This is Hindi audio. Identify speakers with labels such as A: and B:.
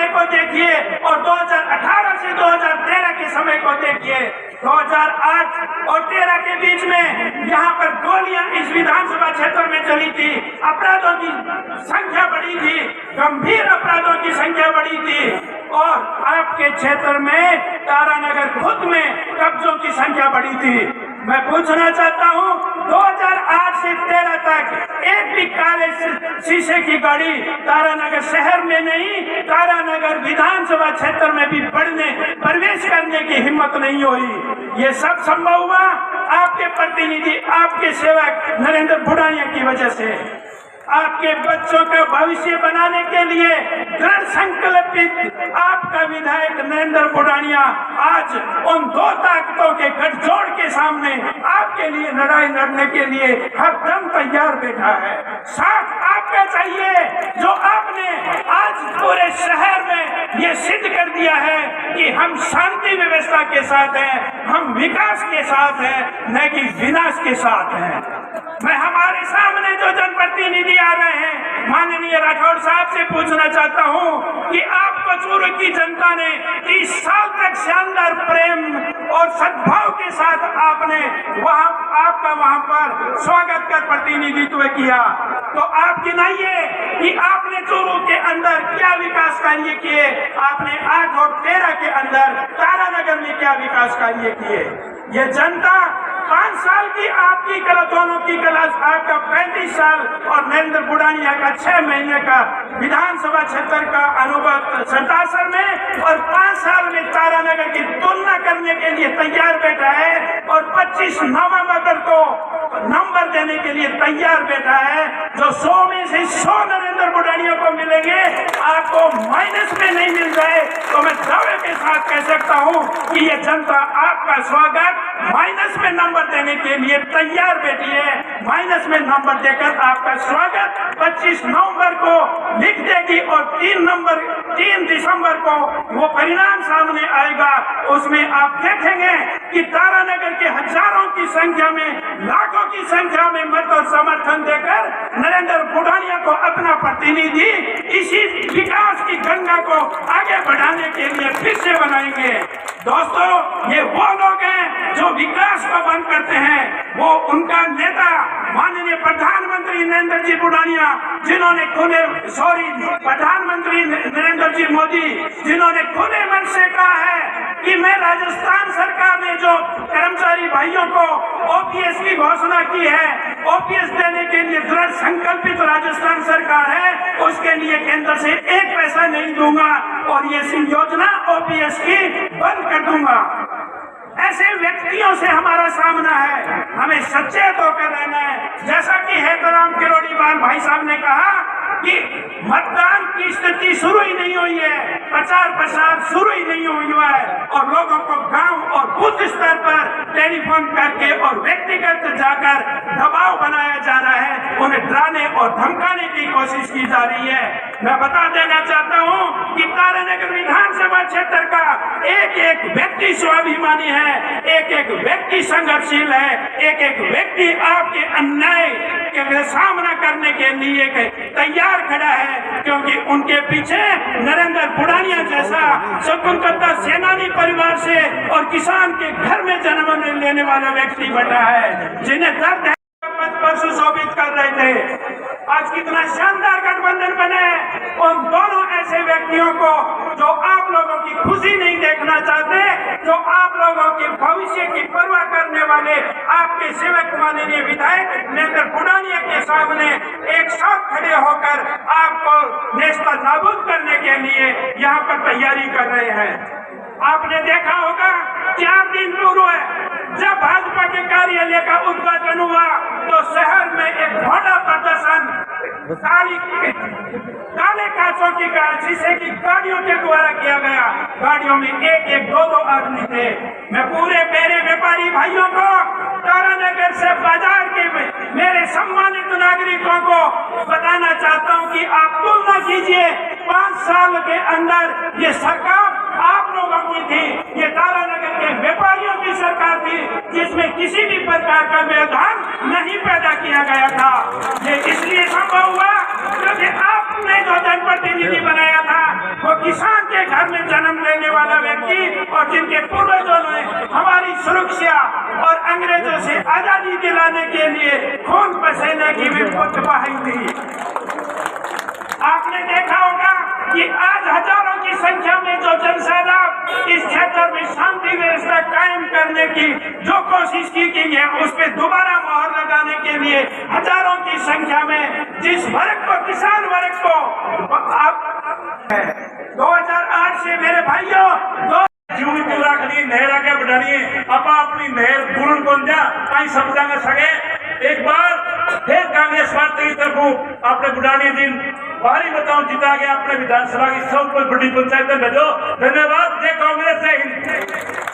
A: समय को देखिए और 2018 से 2013 के समय को देखिए। 2008 और 13 के बीच में यहाँ पर गोलियां इस विधानसभा क्षेत्र में चली थी, अपराधों की संख्या बढ़ी थी, गंभीर अपराधों की संख्या बढ़ी थी और आपके क्षेत्र में तारानगर खुद में कब्जों की संख्या बढ़ी थी। मैं पूछना चाहता हूं 2008 से 13 तक एक भी काले शीशे की गाड़ी तारानगर शहर में नहीं, तारानगर विधानसभा क्षेत्र में भी प्रवेश करने की हिम्मत नहीं हुई। ये सब संभव हुआ आपके प्रतिनिधि, आपके सेवक नरेंद्र बुढ़ानिया की वजह से। आपके बच्चों का भविष्य बनाने के लिए दृढ़ संकल्पित आपका विधायक नरेंद्र बुढ़ानिया आज उन दो ताकतों के गठजोड़ के सामने आपके लिए लड़ाई लड़ने के लिए हर दम तैयार बैठा है। साथ आपका चाहिए जो आपने आज पूरे शहर में ये सिद्ध कर दिया है कि हम शांति व्यवस्था के साथ हैं, हम विकास के साथ हैं, न कि विनाश के साथ हैं। मैं हमारे सामने जो जनप्रतिनिधि आ रहे हैं, माननीय राठौड़ साहब से पूछना चाहता हूं कि आपको चूरू की जनता ने 30 साल तक शानदार प्रेम और सद्भाव के साथ आपने आपका वहां पर स्वागत कर प्रतिनिधित्व किया, तो आप गिनाइए कि आपने चूरू के अंदर क्या विकास कार्य किए, आपने 8 और 13 के अंदर तारानगर में क्या विकास कार्य किए। ये जनता 5 साल की आपकी दोनों की क्लास, आपका 35 साल और नरेंद्र बुढ़ानिया का 6 महीने का विधानसभा क्षेत्र का अनुभव सतासर में और 5 साल में तारानगर की तुलना करने के लिए तैयार बैठा है और 25 नवंबर को नंबर देने के लिए तैयार बैठा है। जो 100 में से 100 नरेंद्र बुढ़ानिया को मिलेंगे, आपको माइनस में नहीं मिल जाए तो मैं दावे के साथ कह सकता हूँ कि ये जनता आपका स्वागत माइनस में नंबर देने के लिए तैयार बैठी है। माइनस में नंबर देकर आपका स्वागत 25 नवंबर को लिख देगी और 3 दिसंबर को वो परिणाम सामने आएगा। उसमें आप देखेंगे कि तारानगर के हजारों की संख्या में, लाखों की संख्या में मत और समर्थन देकर नरेंद्र बुढ़ानिया को अपना प्रतिनिधि इसी विकास की गंगा को आगे बढ़ाने के लिए फिर से बनाएंगे। दोस्तों, ये वो लोग हैं जो विकास को बंद करते हैं। वो उनका नेता माननीय प्रधानमंत्री नरेंद्र जी बुढ़ानिया, जिन्होंने प्रधानमंत्री नरेंद्र जी मोदी, जिन्होंने खुले मन से कहा है कि मैं राजस्थान सरकार ने जो कर्मचारी भाइयों को ओपीएस की घोषणा की है, ओपीएस देने के लिए दृढ़ संकल्पित राजस्थान सरकार है, उसके लिए केंद्र से 1 पैसा नहीं दूंगा और ये योजना ओपीएस की बंद कर दूंगा। ऐसे व्यक्तियों से हमारा सामना है, हमें सचेत होकर रहना है। जैसा कि हैदराम किरोड़ीवाल भाई साहब ने कहा कि मतदान की स्थिति शुरू ही नहीं हुई है, प्रचार प्रसार शुरू ही नहीं हुआ है और लोगों को गांव और बूथ स्तर पर टेलीफोन करके और व्यक्तिगत जाकर दबाव बनाया जा रहा है, उन्हें डराने और धमकाने की कोशिश की जा रही है। मैं बता देना चाहता हूं कि तारानगर विधानसभा क्षेत्र का एक व्यक्ति स्वाभिमानी है, एक व्यक्ति संघर्षशील है, एक व्यक्ति आपके अन्याय के सामना करने के लिए तैयार खड़ा है, क्योंकि उनके पीछे नरेंद्र बुढ़ानिया जैसा स्वतंत्रता सेनानी परिवार से और किसान के घर में जन्म लेने वाला व्यक्ति बैठा है, जिन्हें दर्द है पर सुशोभित कर रहे थे। आज कितना शानदार गठबंधन बने हैं। उन दोनों ऐसे व्यक्तियों को जो आप लोगों की खुशी नहीं देखना चाहते, जो आप लोगों के भविष्य की परवाह करने वाले आपके सेवक माननीय विधायक नरेंद्र बुढ़ानिया के सामने एक साथ खड़े होकर आपको नेस्ता नाबूद करने के लिए यहाँ पर तैयारी कर रहे हैं। आपने देखा होगा 4 दिन पूर्व जब भाजपा के कार्यालय का उद्घाटन हुआ तो शहर में एक बड़ा प्रदर्शन काले कांचों की शीशे की गाड़ियों के द्वारा किया गया। गाड़ियों में 1-2 आदमी थे। मैं पूरे मेरे व्यापारी भाइयों को, तारानगर से बाजार के मेरे सम्मानित नागरिकों को बताना चाहता हूं कि आप तुलना कीजिए, 5 साल के अंदर ये सरकार आप लोगों की थी, ये तारानगर के व्यापारियों की सरकार थी, जिसमें किसी भी प्रकार का व्यवधान नहीं पैदा किया गया था। ये इसलिए संभव हुआ क्योंकि आपने जो जनप्रतिनिधि बनाया था वो किसान के घर में जन्म लेने वाला व्यक्ति और जिनके पूर्वजों ने हमारी सुरक्षा और अंग्रेजों से आजादी दिलाने के लिए खून पसीने की विपुल बहाई थी। आपने देखा होगा कि आज हजारों की संख्या में जो जनसैलाब इस क्षेत्र में शांति व्यवस्था कायम करने की जो कोशिश की गई है, उस पर दोबारा मोहर लगाने के लिए हजारों की संख्या में जिस वर्ग को, किसान वर्ग को आप 2008 से मेरे भाइयों
B: जीवनी पूरा करिए, नहर आगे बढ़ाइए, अपा अपनी नहर पूर्ण कौन जा आई समझाना सके। एक बार फिर कांग्रेस पार्टी की तरफ अपने बुढ़ानी दिन भारी बताओ जिता गया अपने विधानसभा की सबसे बड़ी पंचायत में भेजो। धन्यवाद। जय कांग्रेस, जय हिंद।